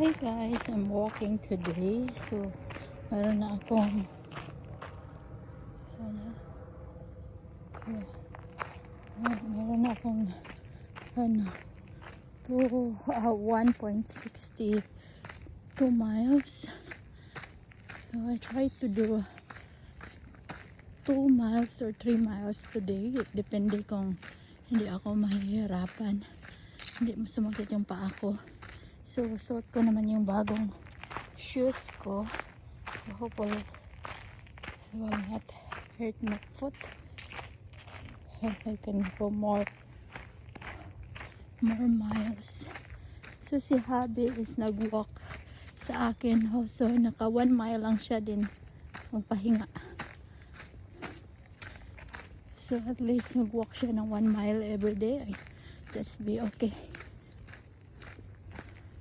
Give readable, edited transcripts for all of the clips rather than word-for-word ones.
Hi guys, I'm walking today. So, meron na akong ano, meron na akong ano, 1.62 miles. So, I try to do 2 miles or 3 miles today. Depende kung hindi ako mahihirapan. Hindi sumakit yung paa ko. So, suot ko naman yung bagong shoes ko. So, hopefully, it will not hurt my foot. And I can go more miles. So, si Habi is nag-walk sa akin. So, naka 1 mile lang siya din magpahinga. So, at least nag-walk siya ng 1 mile every day. Just be okay.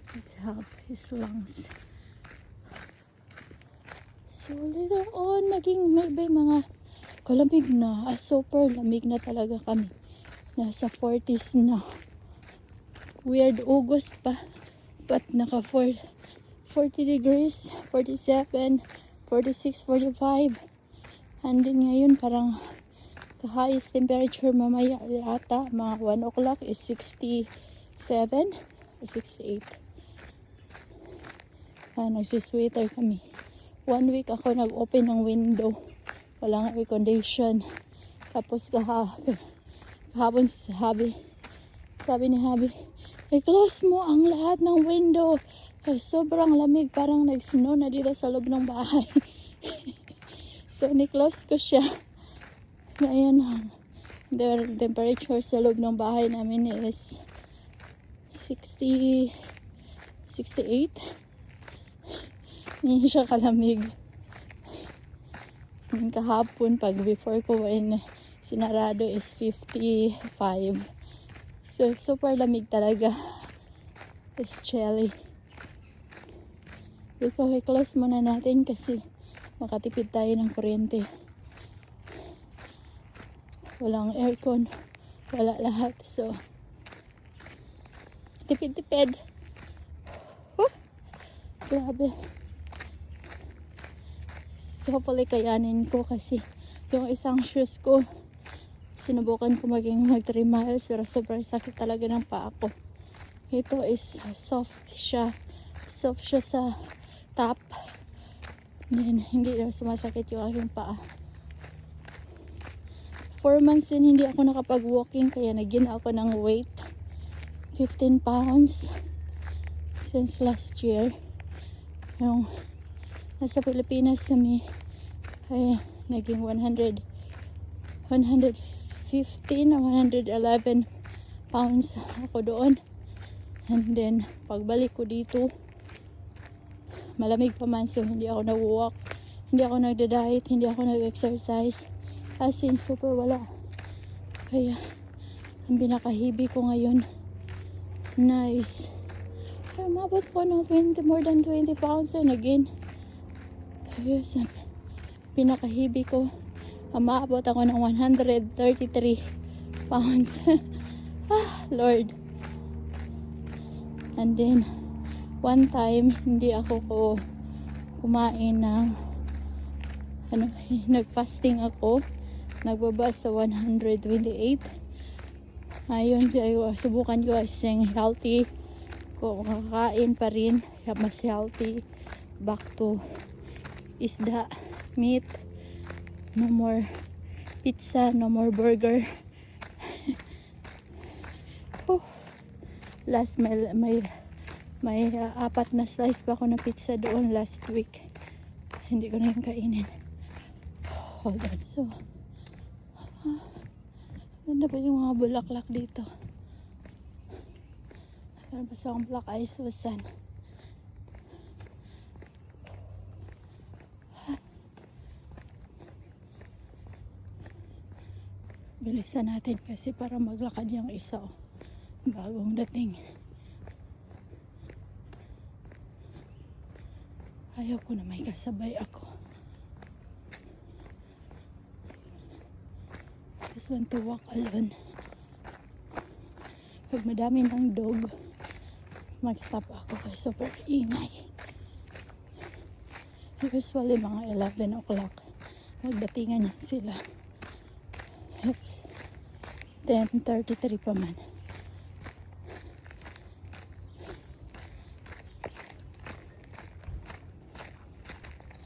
Let's help his lungs. So later on, may mga kalamig na. Super lamig na talaga kami. Nasa 40s na. Weird August pa. But naka 40 degrees, 47, 46, 45. And then ngayon parang the highest temperature mamaya yata, mga 1 o'clock is 67 or 68. Nagsusweater kami. 1 week ako nag-open ng window. Walang air condition. Tapos kahapon sabi ni Habi, i-close mo ang lahat ng window. Sobrang lamig. Parang nag-snow na dito sa loob ng bahay. So, ni-close ko siya. Ngayon, the temperature sa loob ng bahay namin is 68. Hindi siya kalamig. Kahapon, pag before ko when sinarado is 55. So, super lamig talaga. It's chilly. I-close muna natin kasi makatipid tayo ng kuryente. Walang aircon. Wala lahat. So, tipid-tipid. Grabe. So, hopefully kayanin ko kasi yung isang shoes ko, sinubukan ko mag 3 miles pero super sakit talaga ng paa ko. Ito is soft siya. Soft siya sa top. Hindi na sumasakit yung aking paa. 4 months din hindi ako nakapag-walking kaya nag-gain ako ng weight. 15 pounds since last year. Yung nasa Pilipinas kami ay naging 115 o 111 pounds ako doon. And then pagbalik ko dito malamig pa man, so hindi ako nag-walk, hindi ako nagda-diet, hindi ako nag-exercise, as in super wala. Kaya ang binakahibi ko ngayon nice. Umabot ko ng more than 20 pounds and again. Ayos, pinakahibi ko. Umabot ako ng 133 pounds. Lord. And then, one time, hindi ako kumain ng nag-fasting ako. Nagbaba sa 128. Ayun, subukan ko isang healthy. Kung makakain pa rin, mas healthy. Back to isda, meat, no more pizza, no more burger. Last may 4 na slice pa ako ng pizza doon last week. Hindi ko na yung kainin. Hold on. So, ganda pa yung mga bulaklak dito. Meron pa sa akong black ice wasan. Bilisan natin kasi para maglakad yung isa bagong dating. Ayaw ko na may kasabay ako. Just want to walk alone. Pag madami ng dog, mag-stop ako kay super ingay. Usually mga 11 o'clock magdatingan yan sila. It's 10:33 pa man.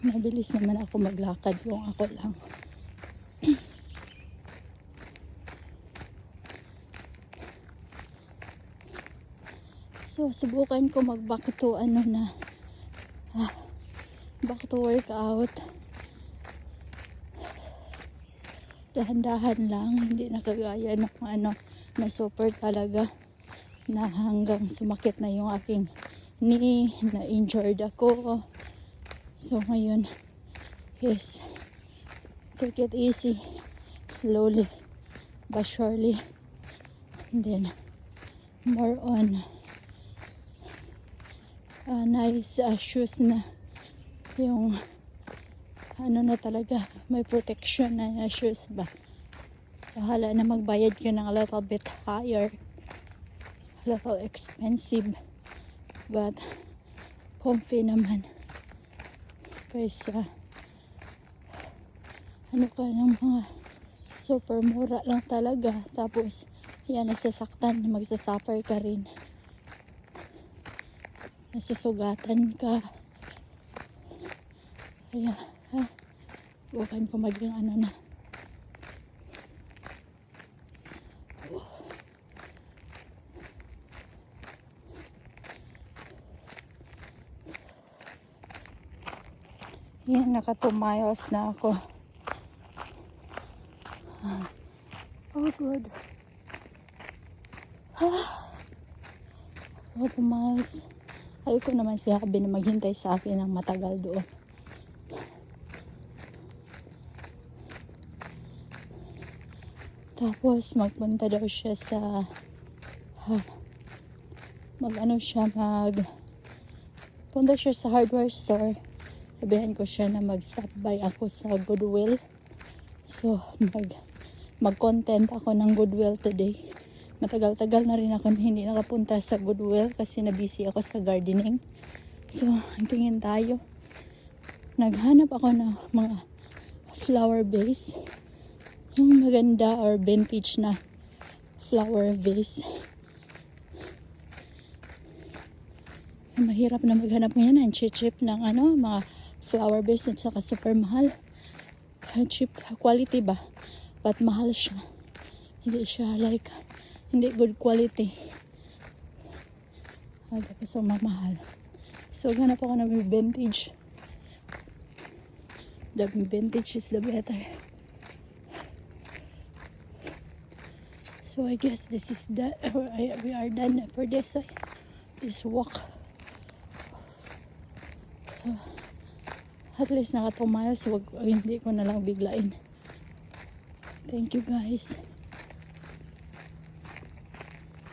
Mabilis naman ako maglakad kung ako lang. So, subukan ko mag-back to back to workout. Dahan-dahan lang, hindi nakagaya ng na super talaga na hanggang sumakit na yung aking knee, na injured ako. So ngayon is take it easy, slowly but surely, and then more on nice shoes na yung na talaga may protection na shoes ba. Bahala na magbayad ka ng a little bit higher, a little expensive, but comfy naman. Kaysa ka ng mga super mura lang talaga, tapos yan, nasasaktan, magsasuffer ka rin, nasusugatan ka. Kaya bukan ko maging na yan, naka 2 miles na ako. Oh good. 2 miles. Ayoko naman si Habi na maghintay sa akin ng matagal doon. Tapos magpunta daw siya sa punta siya sa hardware store. Sabihan ko siya na mag-stop by ako sa Goodwill. So mag-content ako ng Goodwill today. Matagal-tagal na rin ako hindi nakapunta sa Goodwill kasi na-busy ako sa gardening. So tingin tayo. Naghanap ako ng mga flower vase, yung maganda or vintage na flower vase. Mahirap na maghanap ngayon. Ang cheap ng mga flower vase at saka super mahal. Cheap quality ba, but mahal siya. Hindi siya hindi good quality. Tapos mamahal. So ganap ako ng vintage. The vintage is the better. So I guess this is that. We are done for this walk. At least naka 2 miles. Hindi ko na lang biglain. Thank you guys.